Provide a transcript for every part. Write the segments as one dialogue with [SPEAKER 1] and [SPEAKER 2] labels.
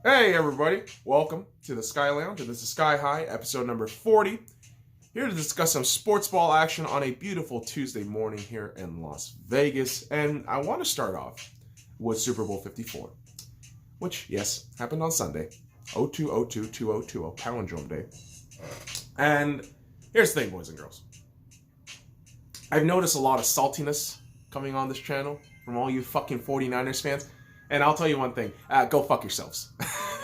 [SPEAKER 1] Hey everybody, welcome to the Sky Lounge. This is Sky High, episode number 40. Here to discuss some sports ball action on a beautiful Tuesday morning here in Las Vegas. And I want to start off with Super Bowl 54, which, yes, happened on Sunday, 02/02/2020, Palindrome Day. And here's the thing, boys and girls. I've noticed a lot of saltiness coming on this channel from all you fucking 49ers fans. And I'll tell you one thing, go fuck yourselves.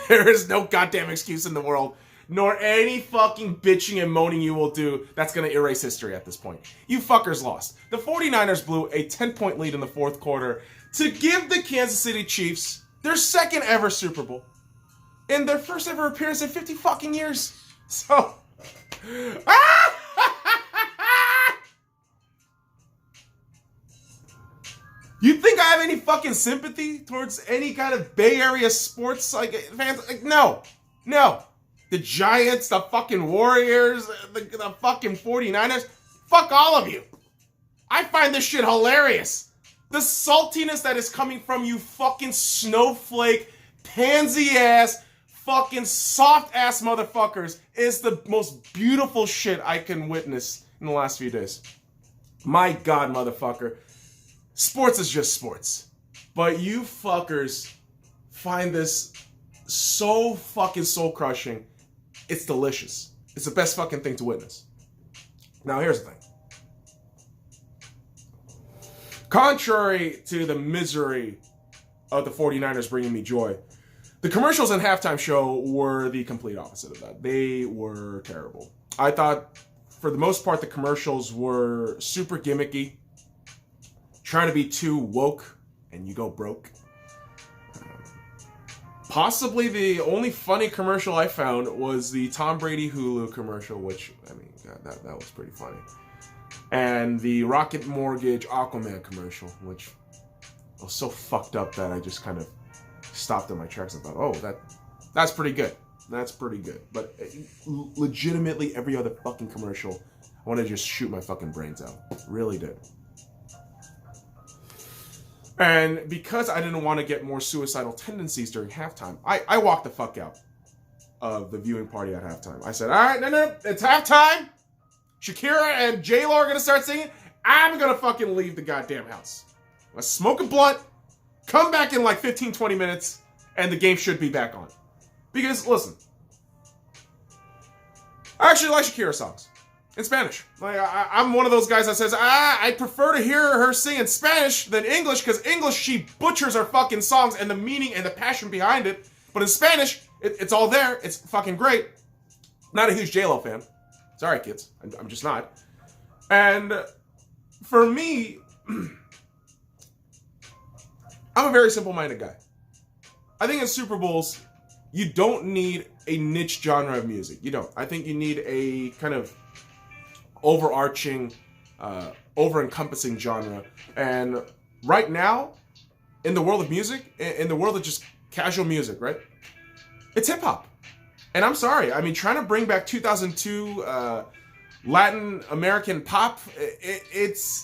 [SPEAKER 1] There is no goddamn excuse in the world, nor any fucking bitching and moaning you will do that's going to erase history at this point. You fuckers lost. The 49ers blew a 10-point lead in the fourth quarter to give the Kansas City Chiefs their second ever Super Bowl and their first ever appearance in 50 fucking years. So, you think I have any fucking sympathy towards any kind of Bay Area sports fans? No. The Giants, the fucking Warriors, the fucking 49ers, fuck all of you. I find this shit hilarious. The saltiness that is coming from you fucking snowflake, pansy-ass, fucking soft-ass motherfuckers is the most beautiful shit I can witness in the last few days. My God, motherfucker. Sports is just sports. But you fuckers find this so fucking soul-crushing. It's delicious. It's the best fucking thing to witness. Now, here's the thing. Contrary to the misery of the 49ers bringing me joy, the commercials and halftime show were the complete opposite of that. They were terrible. I thought, for the most part, the commercials were super gimmicky. Trying to be too woke, and you go broke. Possibly the only funny commercial I found was the Tom Brady Hulu commercial, which, I mean, that was pretty funny. And the Rocket Mortgage Aquaman commercial, which was so fucked up that I just kind of stopped in my tracks and thought, oh, that's pretty good. That's pretty good. But legitimately, every other fucking commercial, I want to just shoot my fucking brains out. Really did. And because I didn't want to get more suicidal tendencies during halftime, I walked the fuck out of the viewing party at halftime. I said, all right, no, it's halftime. Shakira and J-Lo are going to start singing. I'm going to fucking leave the goddamn house. I'm going to smoke a blunt, come back in like 15, 20 minutes, and the game should be back on. Because, listen, I actually like Shakira songs. In Spanish. I'm one of those guys that says, I prefer to hear her sing in Spanish than English, because English, she butchers her fucking songs and the meaning and the passion behind it. But in Spanish, it's all there. It's fucking great. Not a huge J-Lo fan. Sorry, kids. I'm just not. And for me, I'm a very simple-minded guy. I think in Super Bowls, you don't need a niche genre of music. You don't. I think you need a kind of overarching, over-encompassing genre. And right now, in the world of music, in the world of just casual music, right? It's hip-hop. And I'm sorry. I mean, trying to bring back 2002 Latin American pop, it's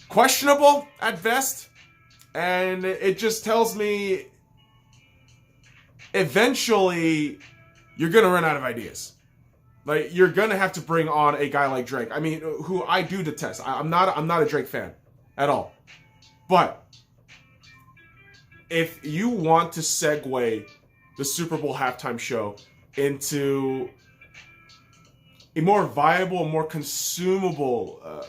[SPEAKER 1] questionable at best. And it just tells me eventually you're going to run out of ideas. Like, you're gonna have to bring on a guy like Drake. I mean, who I do detest. I'm not a Drake fan at all. But if you want to segue the Super Bowl halftime show into a more viable, more consumable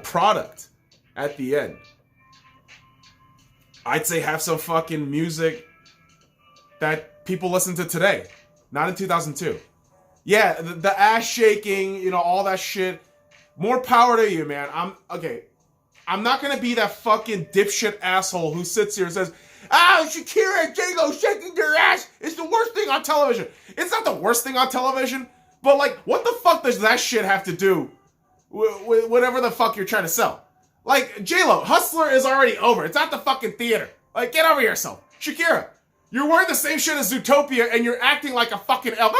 [SPEAKER 1] product at the end, I'd say have some fucking music that people listen to today. Not in 2002. Yeah, the ass shaking, all that shit. More power to you, man. I'm not gonna be that fucking dipshit asshole who sits here and says, Shakira and J-Lo shaking their ass is the worst thing on television. It's not the worst thing on television, but like, what the fuck does that shit have to do with whatever the fuck you're trying to sell? Like, J-Lo, Hustler is already over. It's at the fucking theater. Like, get over yourself. Shakira, you're wearing the same shit as Zootopia and you're acting like a fucking elf.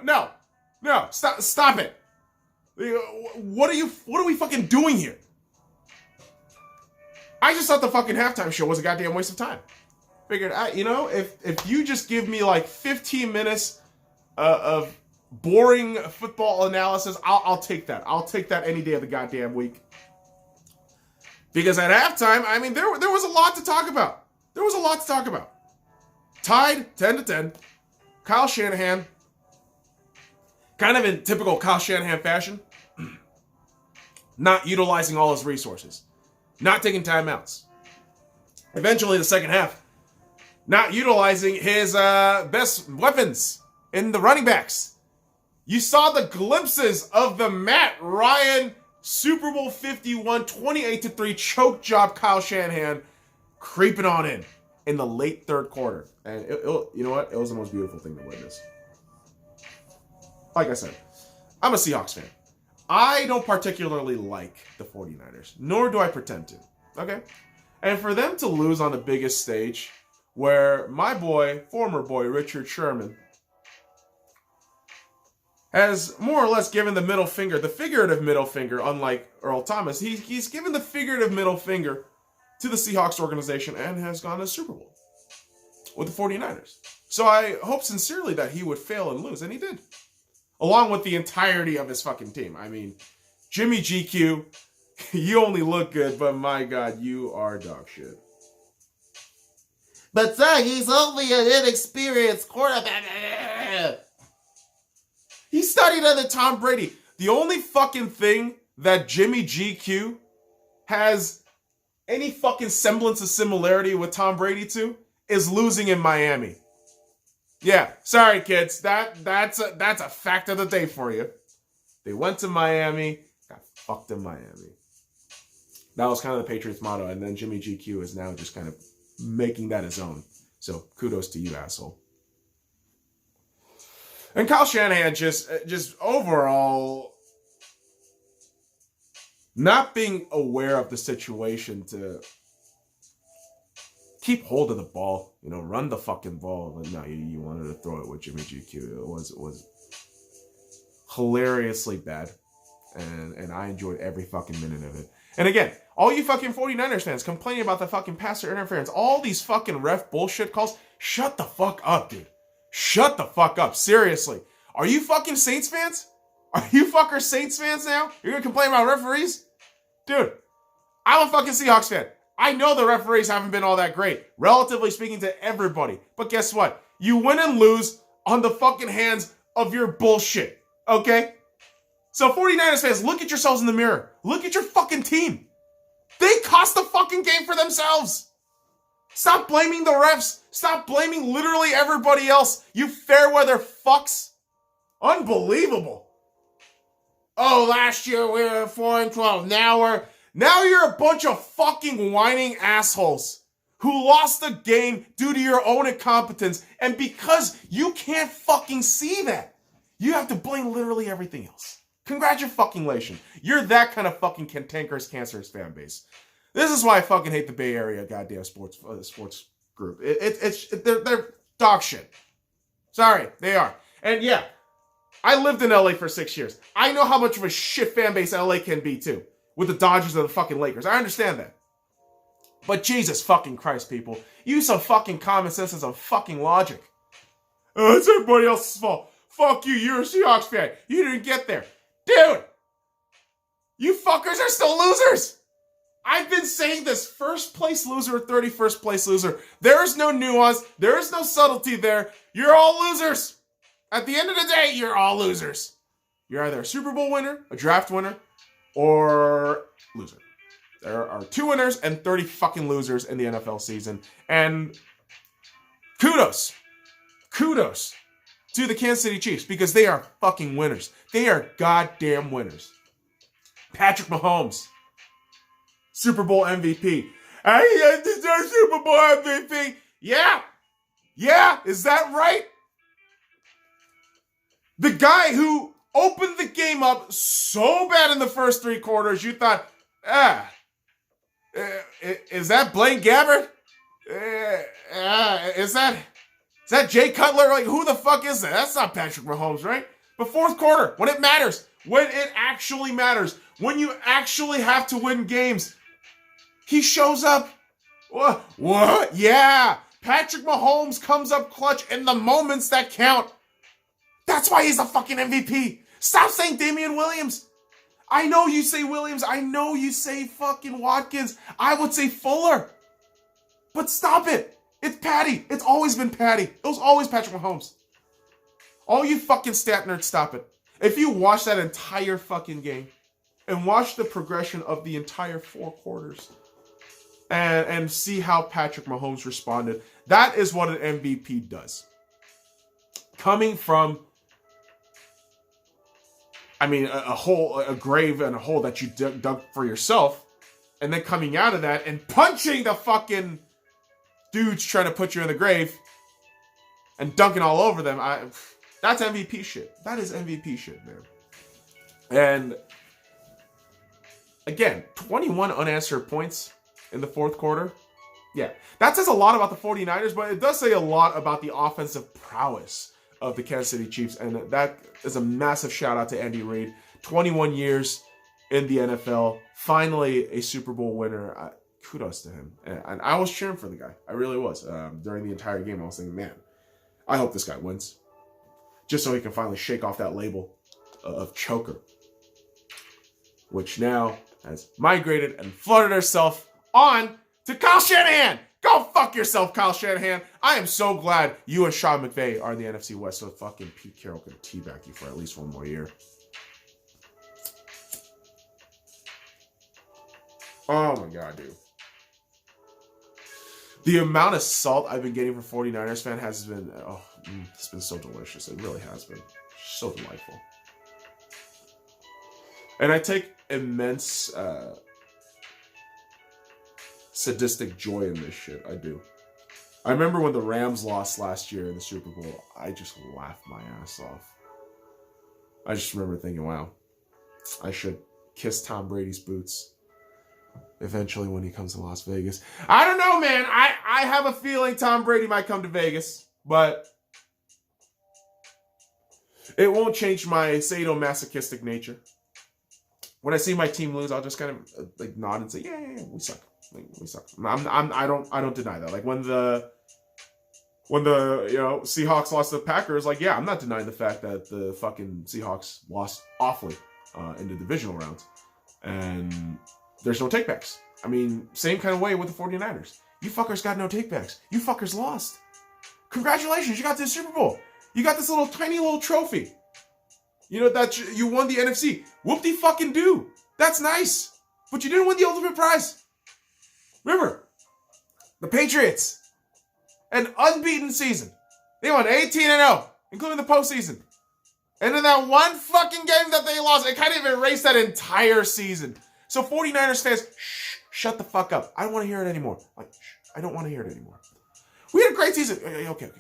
[SPEAKER 1] No, stop it. What are we fucking doing here? I just thought the fucking halftime show was a goddamn waste of time. Figured, if you just give me like 15 minutes of boring football analysis, I'll take that. I'll take that any day of the goddamn week. Because at halftime, I mean, there was a lot to talk about. There was a lot to talk about. Tied 10-10. Kyle Shanahan, kind of in typical Kyle Shanahan fashion, not utilizing all his resources, not taking timeouts. Eventually, the second half, not utilizing his best weapons in the running backs. You saw the glimpses of the Matt Ryan Super Bowl 51 28-3 choke job Kyle Shanahan creeping on in the late third quarter. And you know what? It was the most beautiful thing to witness. Like I said, I'm a Seahawks fan. I don't particularly like the 49ers, nor do I pretend to. Okay? And for them to lose on the biggest stage, where my boy, former boy, Richard Sherman, has more or less given the middle finger, the figurative middle finger, unlike Earl Thomas, he's given the figurative middle finger to the Seahawks organization and has gone to the Super Bowl with the 49ers. So I hope sincerely that he would fail and lose, and he did. Along with the entirety of his fucking team. I mean, Jimmy GQ, you only look good, but my God, you are dog shit. But sir, he's only an inexperienced quarterback. He studied under Tom Brady. The only fucking thing that Jimmy GQ has any fucking semblance of similarity with Tom Brady to is losing in Miami. Yeah, sorry kids, that's a fact of the day for you. They went to Miami, got fucked in Miami. That was kind of the Patriots motto, and then Jimmy GQ is now just kind of making that his own. So kudos to you, asshole. And Kyle Shanahan just overall not being aware of the situation to keep hold of the ball, run the fucking ball. But no, you wanted to throw it with Jimmy GQ. It was hilariously bad, and I enjoyed every fucking minute of it. And again, all you fucking 49ers fans complaining about the fucking passer interference, all these fucking ref bullshit calls, shut the fuck up, dude. Shut the fuck up. Seriously. Are you fucking Saints fans? Are you fucker Saints fans now? You're gonna complain about referees? Dude, I'm a fucking Seahawks fan. I know the referees haven't been all that great, relatively speaking to everybody. But guess what? You win and lose on the fucking hands of your bullshit. Okay? So 49ers fans, look at yourselves in the mirror. Look at your fucking team. They cost the fucking game for themselves. Stop blaming the refs. Stop blaming literally everybody else. You fair weather fucks. Unbelievable. Oh, last year we were 4-12. Now you're a bunch of fucking whining assholes who lost the game due to your own incompetence. And because you can't fucking see that, you have to blame literally everything else. Congratulations. You're that kind of fucking cantankerous, cancerous fan base. This is why I fucking hate the Bay Area goddamn sports group. They're dog shit. Sorry, they are. And yeah, I lived in LA for 6 years. I know how much of a shit fan base LA can be too. With the Dodgers and the fucking Lakers. I understand that. But Jesus fucking Christ, people. Use some fucking common sense and some fucking logic. Oh, it's everybody else's fault. Fuck you, you're a Seahawks fan. You didn't get there. Dude! You fuckers are still losers! I've been saying this, first place loser or 31st place loser. There is no nuance. There is no subtlety there. You're all losers. At the end of the day, you're all losers. You're either a Super Bowl winner, a draft winner, or loser. There are 2 winners and 30 fucking losers in the NFL season. And kudos to the Kansas City Chiefs because they are fucking winners. They are goddamn winners. Patrick Mahomes, Super Bowl MVP. I deserve Super Bowl MVP. Yeah, is that right? The guy who opened the game up so bad in the first 3 quarters, you thought, is that Blaine Gabbert? Is that Jay Cutler? Like, who the fuck is that? That's not Patrick Mahomes, right? But 4th quarter, when it matters, when it actually matters, when you actually have to win games, he shows up. What? Yeah. Patrick Mahomes comes up clutch in the moments that count. That's why he's the fucking MVP. Stop saying Damian Williams. I know you say Williams. I know you say fucking Watkins. I would say Fuller. But stop it. It's Patty. It's always been Patty. It was always Patrick Mahomes. All you fucking stat nerds, stop it. If you watch that entire fucking game and watch the progression of the entire 4 quarters and see how Patrick Mahomes responded, that is what an MVP does. Coming from, I mean, a grave and a hole that you dug for yourself, and then coming out of that and punching the fucking dudes trying to put you in the grave and dunking all over them, that's MVP shit. That is MVP shit, man. And again, 21 unanswered points in the 4th quarter. Yeah, that says a lot about the 49ers, but it does say a lot about the offensive prowess of the Kansas City Chiefs, and that is a massive shout out to Andy Reid. 21 years in the NFL, finally a Super Bowl winner. Kudos to him. And I was cheering for the guy. I really was. During the entire game, I was thinking, man, I hope this guy wins. Just so he can finally shake off that label of choker, which now has migrated and flooded herself on to Kyle Shanahan. Go fuck yourself, Kyle Shanahan. I am so glad you and Sean McVay are in the NFC West so fucking Pete Carroll can teabag you for at least 1 more year. Oh my God, dude. The amount of salt I've been getting from 49ers fan has been, it's been so delicious. It really has been. So delightful. And I take immense sadistic joy in this shit. I do. I remember when the Rams lost last year in the Super Bowl, I just laughed my ass off. I just remember thinking, wow, I should kiss Tom Brady's boots eventually when he comes to Las Vegas. I don't know, man. I have a feeling Tom Brady might come to Vegas, but it won't change my sadomasochistic nature. When I see my team lose, I'll just kind of like nod and say, yeah, we suck. Like, we suck. I don't deny that. Like when the Seahawks lost to the Packers, like, yeah, I'm not denying the fact that the fucking Seahawks lost awfully in the divisional rounds. And there's no takebacks. I mean, same kind of way with the 49ers. You fuckers got no takebacks. You fuckers lost. Congratulations, you got to the Super Bowl. You got this tiny little trophy. You know, that you won the NFC. Whoop-de-fucking-do. That's nice. But you didn't win the ultimate prize. Remember, the Patriots, an unbeaten season. They won 18-0, including the postseason. And in that one fucking game that they lost, it kind of erased that entire season. So 49ers fans, shut the fuck up. I don't want to hear it anymore. Like, I don't want to hear it anymore. We had a great season. Okay.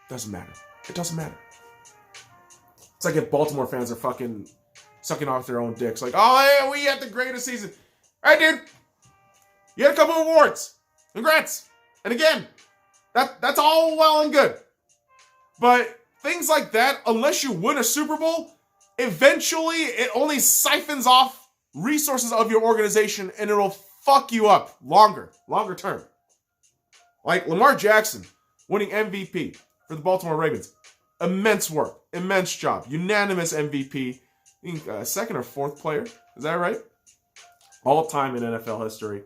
[SPEAKER 1] Doesn't matter. It doesn't matter. It's like if Baltimore fans are fucking sucking off their own dicks. Like, oh, yeah, we had the greatest season. All right, dude. You had a couple of awards. Congrats. And again, that's all well and good. But things like that, unless you win a Super Bowl, eventually it only siphons off resources of your organization and it'll fuck you up longer term. Like Lamar Jackson winning MVP for the Baltimore Ravens. Immense work. Immense job. Unanimous MVP. I think 2nd or 4th player. Is that right? All time in NFL history.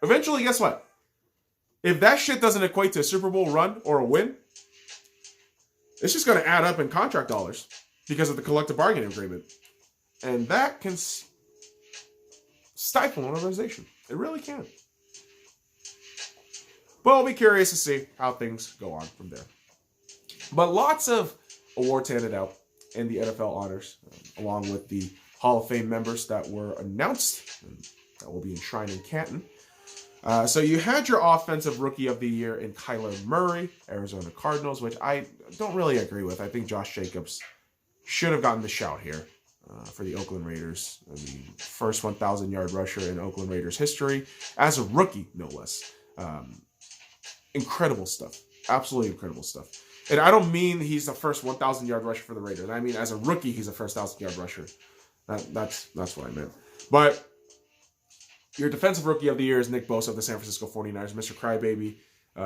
[SPEAKER 1] Eventually, guess what? If that shit doesn't equate to a Super Bowl run or a win, it's just going to add up in contract dollars because of the collective bargaining agreement. And that can stifle an organization. It really can. But I'll be curious to see how things go on from there. But lots of awards handed out in the NFL honors, along with the Hall of Fame members that were announced and that will be enshrined in Canton. So you had your Offensive Rookie of the Year in Kyler Murray, Arizona Cardinals, which I don't really agree with. I think Josh Jacobs should have gotten the shout here for the Oakland Raiders. I mean, first 1,000-yard rusher in Oakland Raiders history, as a rookie, no less. Incredible stuff. Absolutely incredible stuff. And I don't mean he's the first 1,000-yard rusher for the Raiders. I mean, as a rookie, he's the first 1,000-yard rusher. That's what I meant. But Your defensive rookie of the year is Nick Bosa of the San Francisco 49ers, Mr. Crybaby.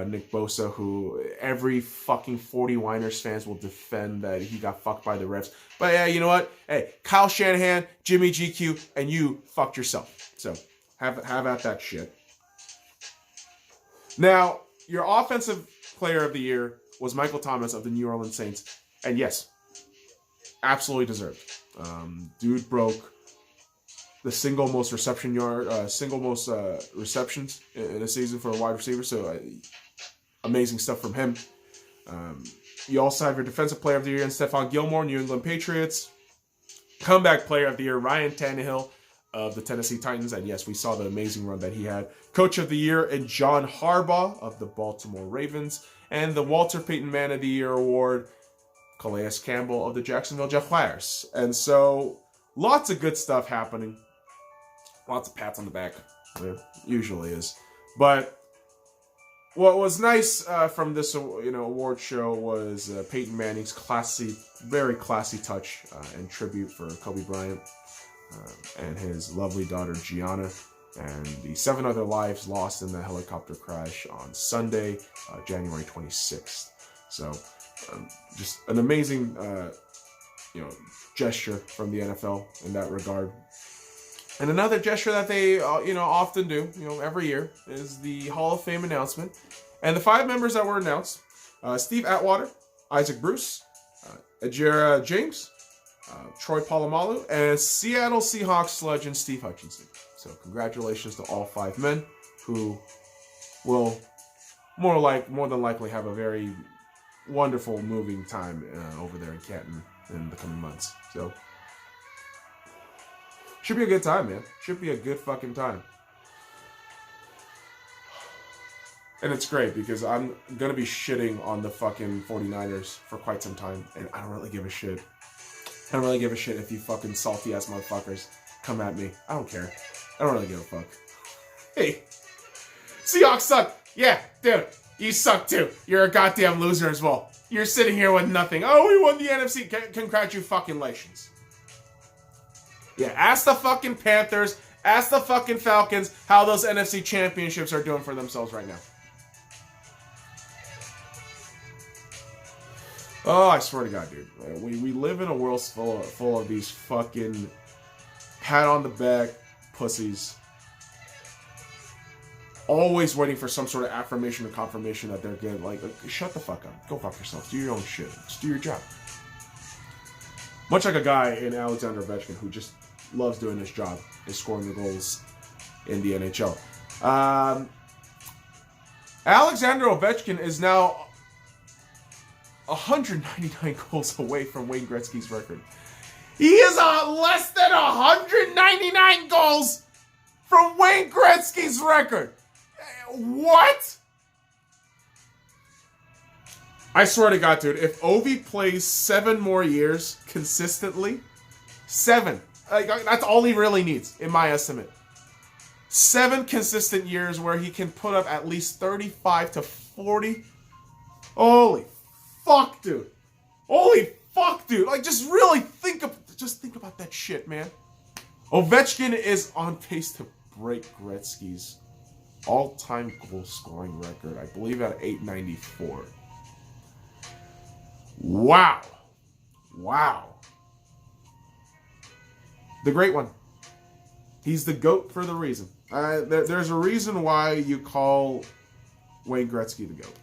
[SPEAKER 1] Nick Bosa, who every fucking 40 fans will defend that he got fucked by the refs. But yeah, you know what? Hey, Kyle Shanahan, Jimmy GQ, and you fucked yourself. So have at that shit. Now, your offensive player of the year was Michael Thomas of the New Orleans Saints. And yes, absolutely deserved. Dude broke the single most receptions in a season for a wide receiver. So amazing stuff from him. You also have your defensive player of the year in Stephon Gilmore, New England Patriots. Comeback player of the year, Ryan Tannehill of the Tennessee Titans. And yes, we saw the amazing run that he had. Coach of the year in John Harbaugh of the Baltimore Ravens. And the Walter Payton Man of the Year award, Calais Campbell of the Jacksonville Jaguars. And so, lots of good stuff happening. Lots of pats on the back. There usually is. But what was nice from this award show was Peyton Manning's very classy touch and tribute for Kobe Bryant and his lovely daughter Gianna, and the 7 other lives lost in the helicopter crash on Sunday, January 26th. So just an amazing gesture from the NFL in that regard. And another gesture that they often do, every year, is the Hall of Fame announcement. And the 5 members that were announced: Steve Atwater, Isaac Bruce, Ajira James, Troy Polamalu, and Seattle Seahawks legend Steve Hutchinson. So congratulations to all 5 men who will more than likely have a very wonderful, moving time over there in Canton in the coming months. So should be a good time, man. Should be a good fucking time. And it's great because I'm going to be shitting on the fucking 49ers for quite some time. And I don't really give a shit. I don't really give a shit if you fucking salty-ass motherfuckers come at me. I don't care. I don't really give a fuck. Hey, Seahawks suck. Yeah, dude, you suck too. You're a goddamn loser as well. You're sitting here with nothing. Oh, we won the NFC. Congratulations. Yeah, ask the fucking Panthers, ask the fucking Falcons how those NFC championships are doing for themselves right now. Oh, I swear to God, dude. We live in a world full of these fucking pat on the back pussies. Always waiting for some sort of affirmation or confirmation that they're good. Like, shut the fuck up. Go fuck yourself. Do your own shit. Just do your job. Much like a guy in Alexander Ovechkin who just loves doing his job, is scoring the goals in the NHL. Alexander Ovechkin is now 199 goals away from Wayne Gretzky's record. He is less than 199 goals from Wayne Gretzky's record. What? I swear to God, dude, if Ovi plays 7 more years consistently, 7, that's all he really needs, in my estimate. 7 consistent years where he can put up at least 35 to 40. Holy fuck, dude. Holy fuck, dude. Like, just really think about that shit, man. Ovechkin is on pace to break Gretzky's all-time goal-scoring record, I believe at 894. Wow. The great one. He's the GOAT for the reason. There's a reason why you call Wayne Gretzky the GOAT.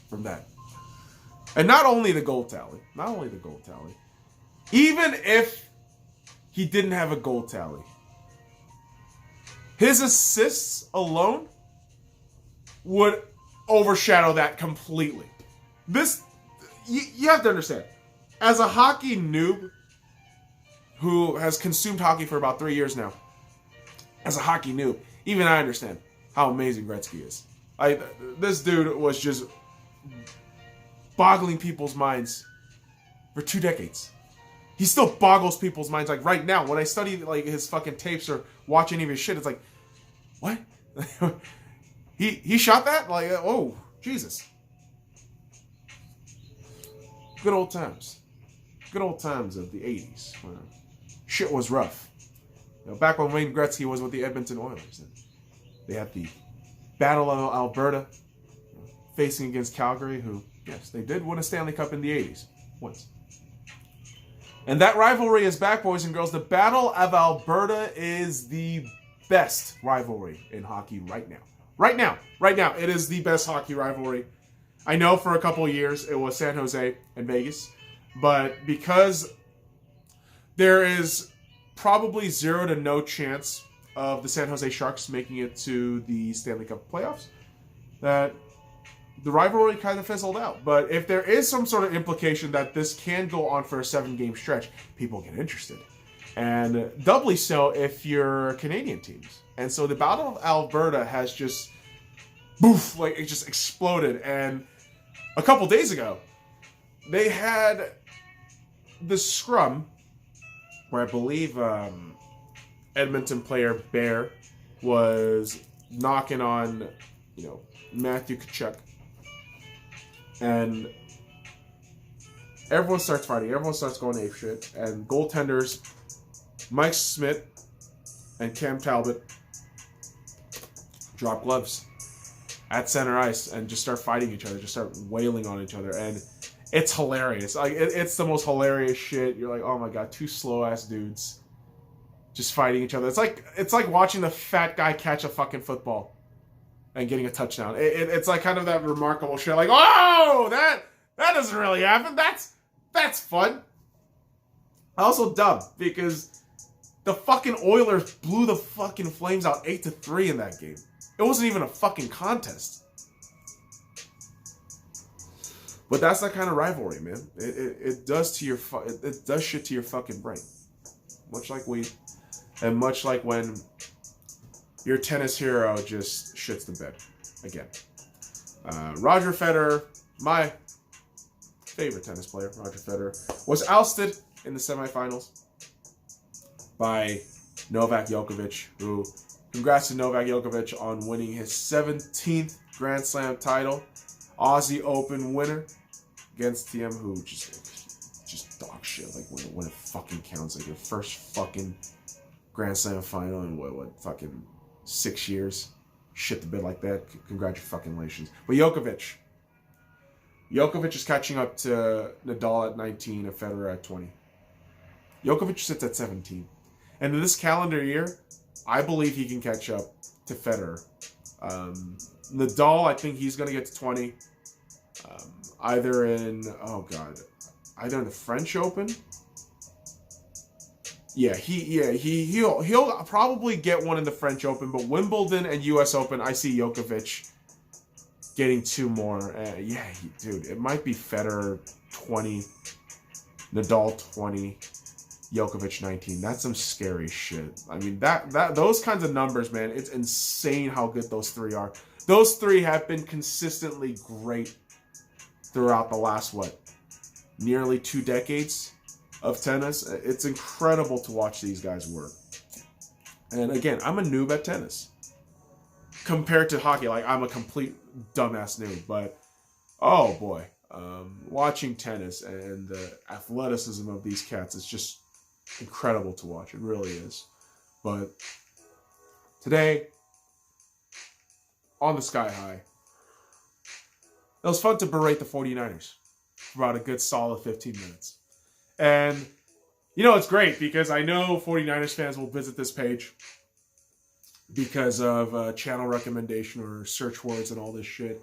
[SPEAKER 1] From that. And not only the goal tally. Even if he didn't have a goal tally, his assists alone would overshadow that completely. You have to understand, as a hockey noob who has consumed hockey for about 3 years now, as a hockey noob, even I understand how amazing Gretzky is. This dude was just boggling people's minds for 2 decades. He still boggles people's minds. Like right now, when I study like his fucking tapes or watch any of his shit, it's like, what? he shot that? Like, oh, Jesus. Good old times. Good old times of the 80s. Shit was rough. Back when Wayne Gretzky was with the Edmonton Oilers. And they had the Battle of Alberta facing against Calgary, who, yes, they did win a Stanley Cup in the 80s. Once. And that rivalry is back, boys and girls. The Battle of Alberta is the best rivalry in hockey right now. Right now, it is the best hockey rivalry. I know for a couple of years it was San Jose and Vegas, but because there is probably 0 to no chance of the San Jose Sharks making it to the Stanley Cup playoffs, that the rivalry kind of fizzled out. But if there is some sort of implication that this can go on for a 7-game stretch, people get interested. And doubly so if you're Canadian teams. And so the Battle of Alberta has just, boof, like it just exploded. And a couple days ago, they had the scrum where I believe Edmonton player Bear was knocking on, Matthew Tkachuk. And everyone starts fighting. Everyone starts going apeshit. And goaltenders Mike Smith and Cam Talbot drop gloves at center ice and just start fighting each other. Just start wailing on each other. And it's hilarious. Like it's the most hilarious shit. You're like, oh my god, 2 slow ass dudes just fighting each other. It's like watching the fat guy catch a fucking football and getting a touchdown. It's like kind of that remarkable shit. Like, oh, that doesn't really happen. That's fun. Also dumb because the fucking Oilers blew the fucking Flames out 8-3 in that game. It wasn't even a fucking contest. But that's that kind of rivalry, man. It does to your it does shit to your fucking brain. Much like weed, and much like when your tennis hero just shits the bed again. Roger Federer, my favorite tennis player, Roger Federer, was ousted in the semifinals by Novak Djokovic, who, congrats to Novak Djokovic on winning his 17th Grand Slam title. Aussie Open winner against TM, who just dog shit, like when it fucking counts, like your first fucking Grand Slam final in what fucking 6 years. Shit the bed like that. Congratulations. But Djokovic is catching up to Nadal at 19 and Federer at 20. Djokovic sits at 17. And in this calendar year, I believe he can catch up to Federer. Nadal, I think he's going to get to 20. Either in the French Open. He'll probably get one in the French Open, but Wimbledon and U.S. Open, I see Djokovic getting 2 more. Dude, it might be Federer 20, Nadal 20, Djokovic 19. That's some scary shit. I mean, that those kinds of numbers, man, it's insane how good those 3 are. Those 3 have been consistently great throughout the last, nearly 2 decades of tennis. It's incredible to watch these guys work. And again, I'm a noob at tennis. Compared to hockey, like I'm a complete dumbass noob. But, oh boy, watching tennis and the athleticism of these cats is just incredible to watch. It really is. But today, on the Sky High, it was fun to berate the 49ers for about a good solid 15 minutes. And, it's great because I know 49ers fans will visit this page because of channel recommendation or search words and all this shit.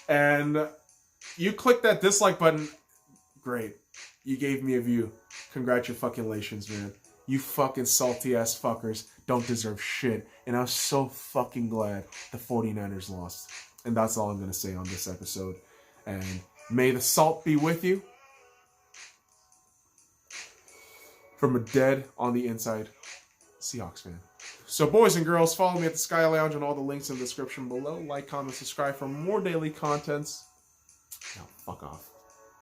[SPEAKER 1] And you click that dislike button, great. You gave me a view. Congratulations, man. You fucking salty ass fuckers don't deserve shit. And I'm so fucking glad the 49ers lost. And that's all I'm going to say on this episode. And may the salt be with you. From a dead on the inside Seahawks fan. So boys and girls, follow me at the Sky Lounge and all the links in the description below. Like, comment, subscribe for more daily contents. Now, fuck off.